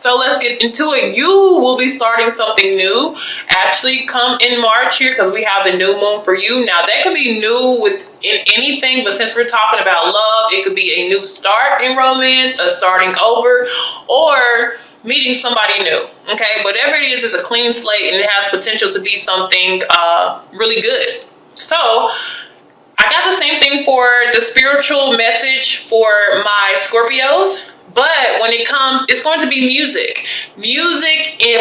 So let's get into it. You will be starting something new actually come in March here, because we have the new moon for you. Now that could be new in anything, but since we're talking about love, it could be a new start in romance, a starting over, or meeting somebody new. Okay, whatever it is a clean slate, and it has potential to be something really good. So I got the same thing for the spiritual message for my Scorpios, but when it comes, it's going to be music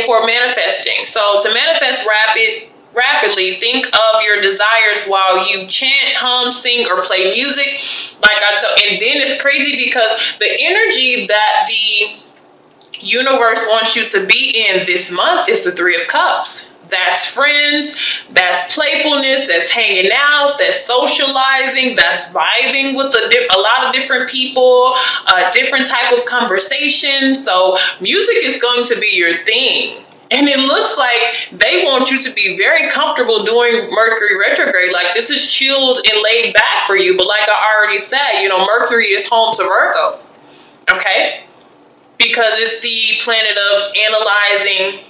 for manifesting. So to manifest rapidly, think of your desires while you chant, hum, sing, or play music. And then it's crazy because the energy that the universe wants you to be in this month is the Three of Cups. That's friends, that's playfulness, that's hanging out, that's socializing, that's vibing with a lot of different people, different type of conversation. So music is going to be your thing. And it looks like they want you to be very comfortable doing Mercury retrograde. Like, this is chilled and laid back for you. But like I already said, Mercury is home to Virgo. Okay? Because it's the planet of analyzing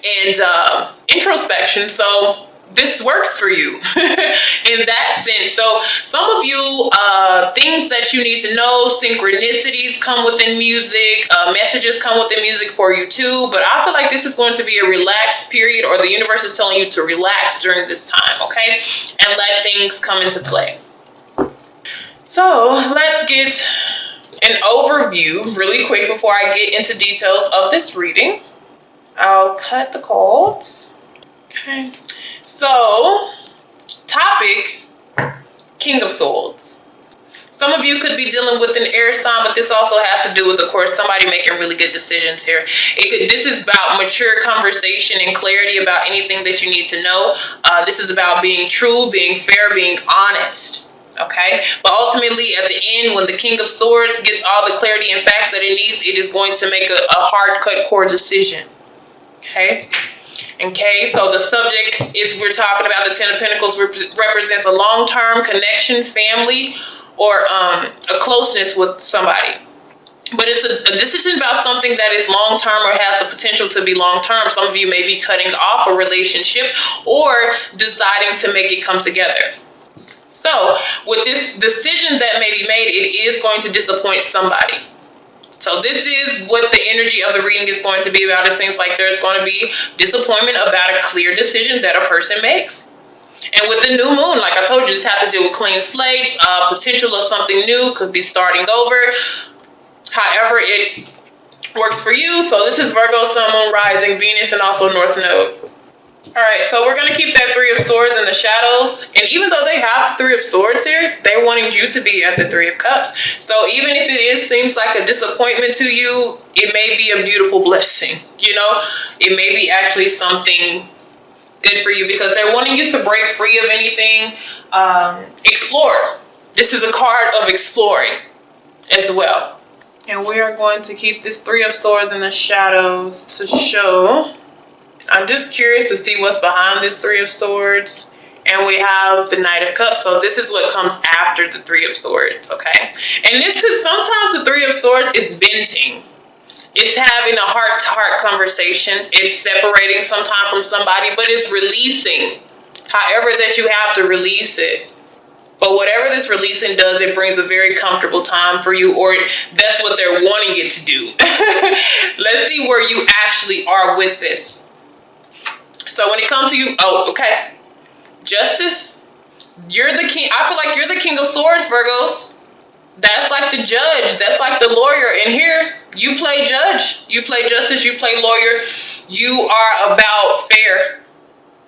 and introspection. So this works for you in that sense. So some of you, things that you need to know, synchronicities come within music, messages come within music for you too. But I feel like this is going to be a relaxed period, or the universe is telling you to relax during this time, okay? And let things come into play. So let's get an overview really quick before I get into details of this reading. I'll cut the cards. Okay. So, topic, King of Swords. Some of you could be dealing with an air sign, but this also has to do with, of course, somebody making really good decisions here. This is about mature conversation and clarity about anything that you need to know. This is about being true, being fair, being honest. Okay, but ultimately at the end, when the King of Swords gets all the clarity and facts that it needs, it is going to make a hard cut core decision. Okay, so the subject is, we're talking about the Ten of Pentacles represents a long-term connection, family, or a closeness with somebody. But it's a decision about something that is long-term or has the potential to be long-term. Some of you may be cutting off a relationship or deciding to make it come together. So with this decision that may be made, it is going to disappoint somebody. So this is what the energy of the reading is going to be about. It seems like there's going to be disappointment about a clear decision that a person makes. And with the new moon, like I told you, this has to do with clean slates, potential of something new, could be starting over. However it works for you. So this is Virgo, Sun, Moon, Rising, Venus, and also North Node. All right, so we're going to keep that Three of Swords in the shadows. And even though they have the Three of Swords here, they're wanting you to be at the Three of Cups. So even if it seems like a disappointment to you, it may be a beautiful blessing. It may be actually something good for you, because they're wanting you to break free of anything. Explore. This is a card of exploring as well. And we are going to keep this Three of Swords in the shadows to show. I'm just curious to see what's behind this Three of Swords. And we have the Knight of Cups. So this is what comes after the Three of Swords, okay? And this is sometimes the Three of Swords is venting. It's having a heart-to-heart conversation. It's separating sometime from somebody, but it's releasing. However that you have to release it. But whatever this releasing does, it brings a very comfortable time for you, or that's what they're wanting it to do. Let's see where you actually are with this. So when it comes to you, okay. Justice, you're the king. I feel like you're the King of Swords, Virgos. That's like the judge. That's like the lawyer. And here, you play judge. You play justice. You play lawyer. You are about fair.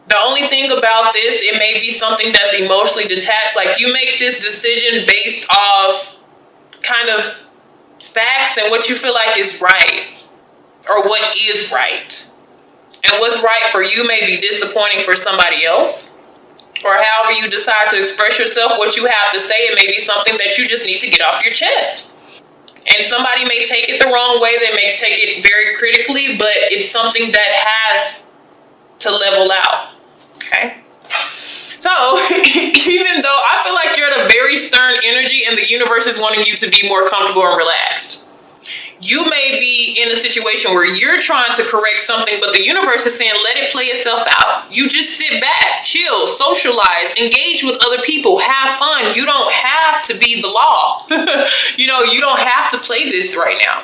The only thing about this, it may be something that's emotionally detached. Like, you make this decision based off kind of facts and what you feel like is right, or what is right. And what's right for you may be disappointing for somebody else. Or however you decide to express yourself, what you have to say, it may be something that you just need to get off your chest. And somebody may take it the wrong way. They may take it very critically, but it's something that has to level out. Okay? So, even though I feel like you're at a very stern energy and the universe is wanting you to be more comfortable and relaxed, You may be in a situation where you're trying to correct something, but the universe is saying, let it play itself out. You just sit back, chill, socialize, engage with other people, have fun. You don't have to be the law. You don't have to play this right now.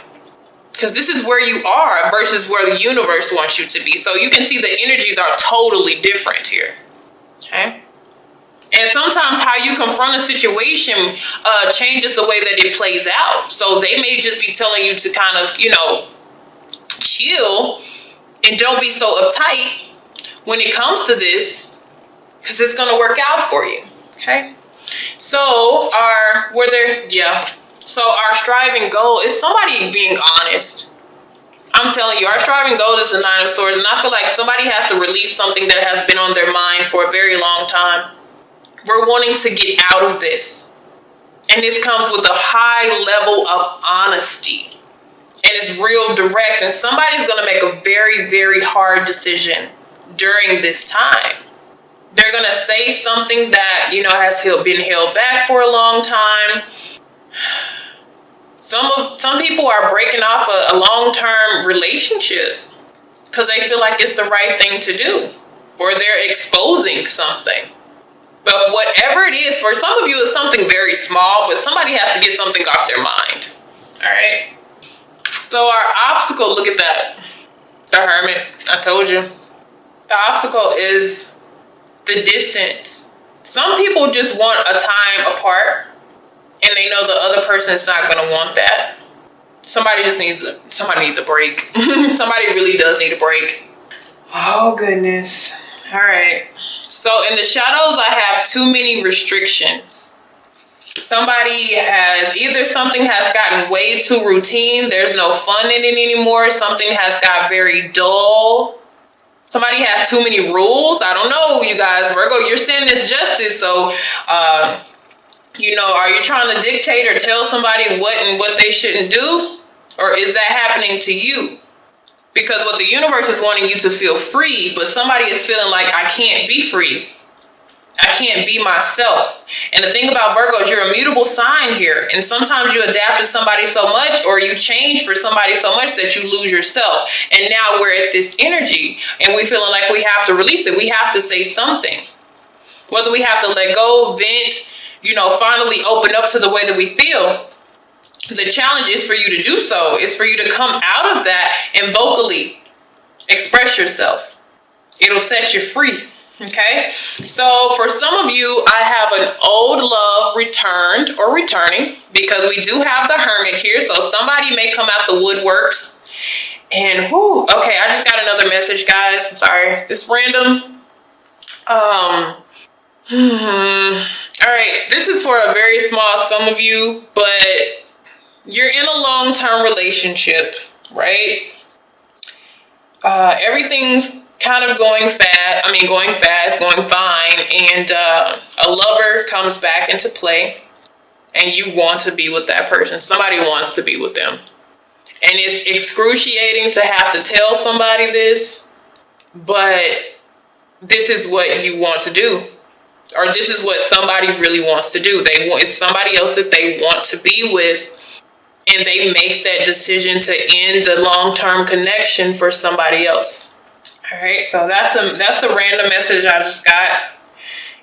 Because this is where you are versus where the universe wants you to be. So you can see the energies are totally different here. Okay? And sometimes how you confront a situation changes the way that it plays out. So they may just be telling you to kind of, chill and don't be so uptight when it comes to this, because it's going to work out for you. Okay? So our striving goal is somebody being honest. I'm telling you, our striving goal is the 9 of Swords, and I feel like somebody has to release something that has been on their mind for a very long time. We're wanting to get out of this. And this comes with a high level of honesty. And it's real direct, and somebody's going to make a very, very hard decision during this time. They're going to say something that, has been held back for a long time. Some people are breaking off a long-term relationship because they feel like it's the right thing to do, or they're exposing something. But whatever it is, for some of you, it's something very small, but somebody has to get something off their mind. All right? So our obstacle, look at that. The Hermit, I told you. The obstacle is the distance. Some people just want a time apart, and they know the other person's not going to want that. Somebody needs a break. Somebody really does need a break. Oh, goodness. All right. So in the shadows, I have too many restrictions. Something has gotten way too routine. There's no fun in it anymore. Something has got very dull. Somebody has too many rules. I don't know, you guys. Virgo, you're standing as justice. So, are you trying to dictate or tell somebody what and what they shouldn't do? Or is that happening to you? Because what the universe is wanting you to feel free, but somebody is feeling like, I can't be free. I can't be myself. And the thing about Virgo is you're a mutable sign here. And sometimes you adapt to somebody so much, or you change for somebody so much that you lose yourself. And now we're at this energy and we're feeling like we have to release it. We have to say something. Whether we have to let go, vent, finally open up to the way that we feel. The challenge is for you to do so. It's for you to come out of that and vocally express yourself. It'll set you free. Okay? So for some of you, I have an old love returned or returning, because we do have the Hermit here. So somebody may come out the woodworks. And okay, I just got another message, guys. I'm sorry. It's random. All right. This is for a very small sum of you, but you're in a long-term relationship, right? Everything's kind of going fast, going fine, and a lover comes back into play, and you want to be with that person. Somebody wants to be with them. And it's excruciating to have to tell somebody this, but this is what you want to do. Or this is what somebody really wants to do. It's somebody else that they want to be with, and they make that decision to end a long-term connection for somebody else. All right, so that's a random message I just got,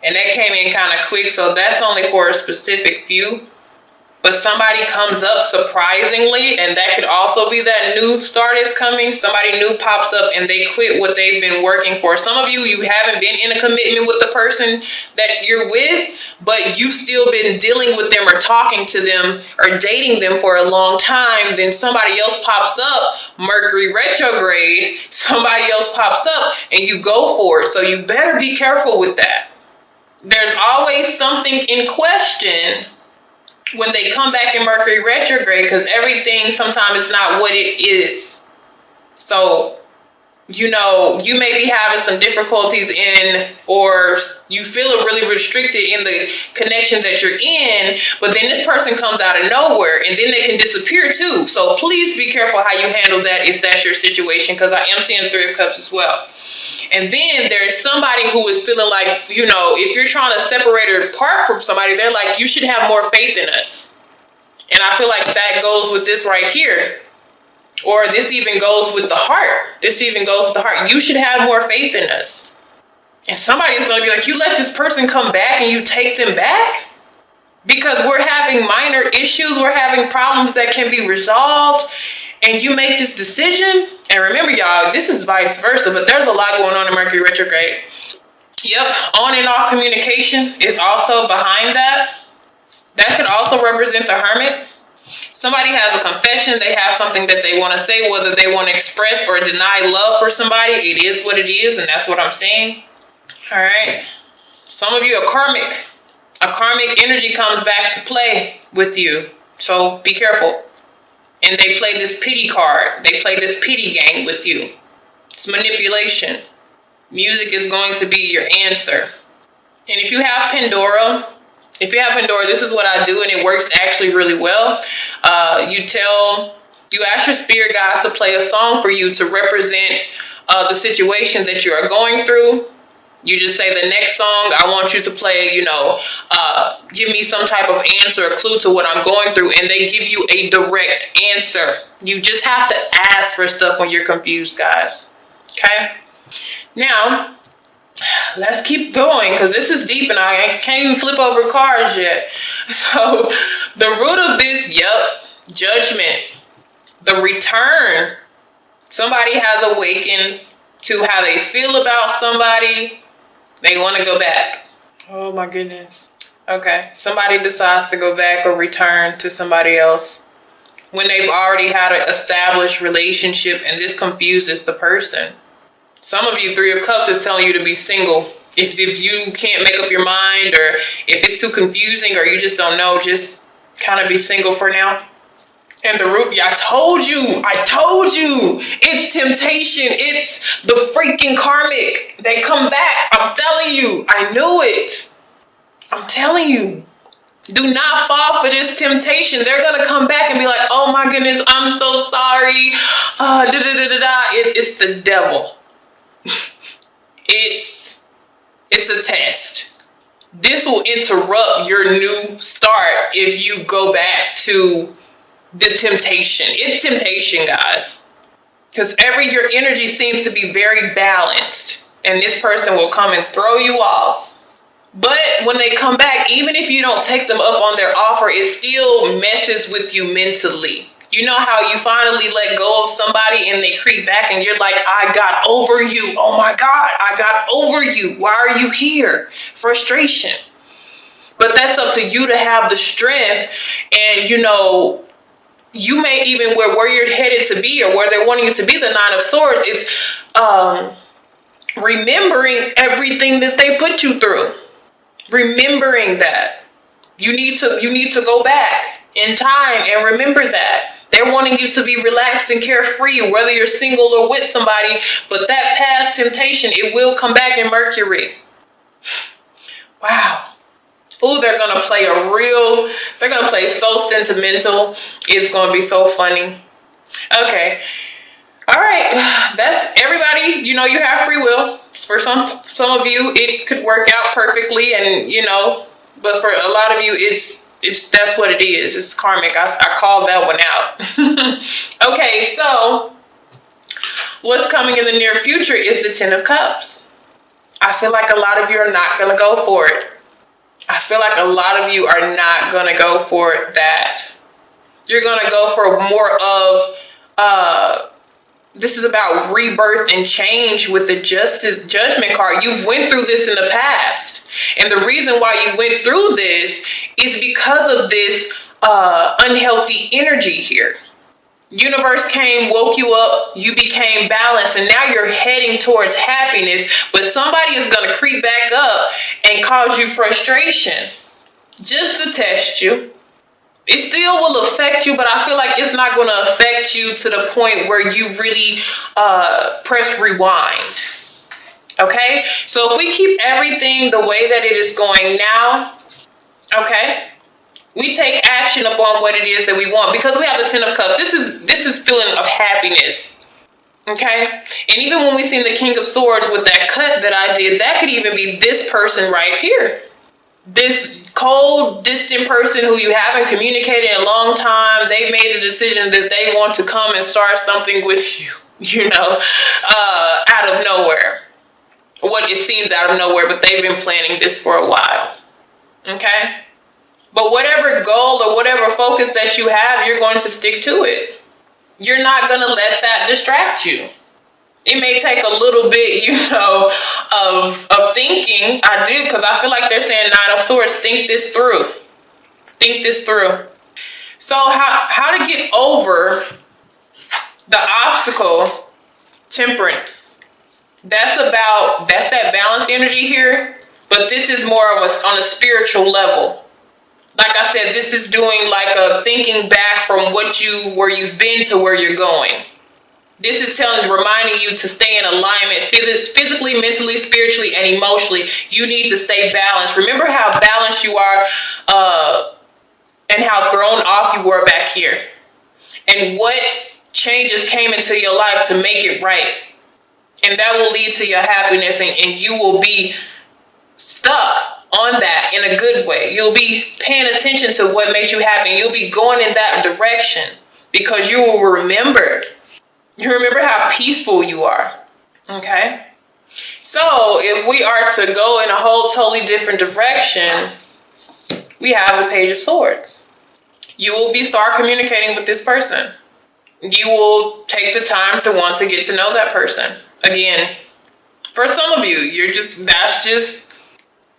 and that came in kind of quick, so that's only for a specific few. But somebody comes up surprisingly, and that could also be that new start is coming. Somebody new pops up and they quit what they've been working for. Some of you haven't been in a commitment with the person that you're with, but you've still been dealing with them or talking to them or dating them for a long time. Then somebody else pops up, Mercury retrograde, somebody else pops up and you go for it. So you better be careful with that. There's always something in question when they come back in Mercury retrograde, because everything sometimes is not what it is. So, you may be having some difficulties or you feel really restricted in the connection that you're in, but then this person comes out of nowhere and then they can disappear too. So please be careful how you handle that if that's your situation, because I am seeing the 3 of Cups as well. And then there's somebody who is feeling like, if you're trying to separate or apart from somebody, they're like, you should have more faith in us. And I feel like that goes with this right here. Or this even goes with the heart. This even goes with the heart. You should have more faith in us. And somebody is going to be like, you let this person come back and you take them back? Because we're having minor issues. We're having problems that can be resolved. And you make this decision. And remember, y'all, this is vice versa. But there's a lot going on in Mercury retrograde. Yep, on and off communication is also behind that. That could also represent the Hermit. Somebody has a confession. They have something that they want to say, whether they want to express or deny love for somebody. It is what it is, and that's what I'm saying. All right. Some of you are karmic. A karmic energy comes back to play with you. So be careful. And they play this pity card. They play this pity game with you. It's manipulation. Music is going to be your answer. And if you have Pandora, this is what I do, and it works actually really well. You ask your spirit guides to play a song for you to represent the situation that you are going through. You just say, the next song I want you to play, give me some type of answer, a clue to what I'm going through, and they give you a direct answer. You just have to ask for stuff when you're confused, guys. Okay? Now, let's keep going, because this is deep and I can't even flip over cards yet. So, the root of this, judgment. The return. Somebody has awakened to how they feel about somebody. They want to go back. Oh my goodness. Okay. Somebody decides to go back or return to somebody else when they've already had an established relationship, and this confuses the person. Some of you, Three of Cups is telling you to be single. If you can't make up your mind, or if it's too confusing, or you just don't know, just kind of be single for now. And the root, I told you, it's temptation. It's the freaking karmic. They come back. I'm telling you, I knew it. I'm telling you, do not fall for this temptation. They're going to come back and be like, oh my goodness, I'm so sorry. It's the devil. It's a test. This will interrupt your new start if you go back to the temptation. It's temptation, guys. Because your energy seems to be very balanced. And this person will come and throw you off. But when they come back, even if you don't take them up on their offer, it still messes with you mentally. You know how you finally let go of somebody and they creep back and you're like, I got over you. Oh my God, I got over you. Why are you here? Frustration. But that's up to you to have the strength. And you may even where you're headed to be, or where they're wanting you to be, the Nine of Swords, is remembering everything that they put you through. Remembering that. You need to go back in time and remember that. They're wanting you to be relaxed and carefree, whether you're single or with somebody, but that past temptation, it will come back in Mercury. Wow. Ooh, they're going to play so sentimental. It's going to be so funny. Okay. All right. That's everybody. You have free will. For some of you, it could work out perfectly, and, but for a lot of you, that's what it is. It's karmic. I called that one out. Okay. So what's coming in the near future is the Ten of Cups. I feel like a lot of you are not going to go for it. I feel like a lot of you are not going to go for that. You're going to go for more of, this is about rebirth and change with the judgment card. You went through this in the past. And the reason why you went through this is because of this unhealthy energy here. Universe came, woke you up, you became balanced, and now you're heading towards happiness, but somebody is going to creep back up and cause you frustration just to test you. It still will affect you, but I feel like it's not going to affect you to the point where you really press rewind. Okay? So if we keep everything the way that it is going now, okay, we take action upon what it is that we want, because we have the Ten of Cups. This is feeling of happiness. Okay? And even when we seen the King of Swords with that cut that I did, that could even be this person right here. This cold, distant person who you haven't communicated in a long time, they made the decision that they want to come and start something with you, out of nowhere. What it seems out of nowhere, but they've been planning this for a while. Okay? But whatever goal or whatever focus that you have, you're going to stick to it. You're not going to let that distract you. It may take a little bit, of thinking. I do, because I feel like they're saying Nine of Swords, think this through. Think this through. So how to get over the obstacle, Temperance. That's that balanced energy here, but this is more of on a spiritual level. Like I said, this is doing like a thinking back from where you've been to where you're going. This is reminding you to stay in alignment physically, mentally, spiritually, and emotionally. You need to stay balanced. Remember how balanced you are and how thrown off you were back here. And what changes came into your life to make it right. And that will lead to your happiness, and you will be stuck on that in a good way. You'll be paying attention to what makes you happy. You'll be going in that direction because you will remember. You remember how peaceful you are. Okay? So if we are to go in a whole totally different direction, we have the Page of Swords. You will start communicating with this person. You will take the time to want to get to know that person. Again, for some of you,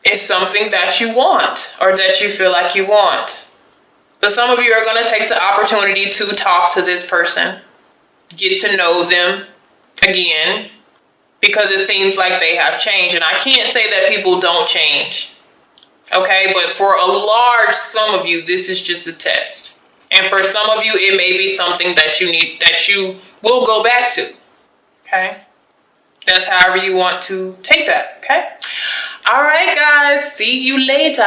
it's something that you want or that you feel like you want. But some of you are going to take the opportunity to talk to this person, get to know them again, because it seems like they have changed. And I can't say that people don't change. Okay, but for a large sum of you, this is just a test. And for some of you, it may be something that you will go back to. Okay? That's however you want to take that. Okay? All right, guys. See you later.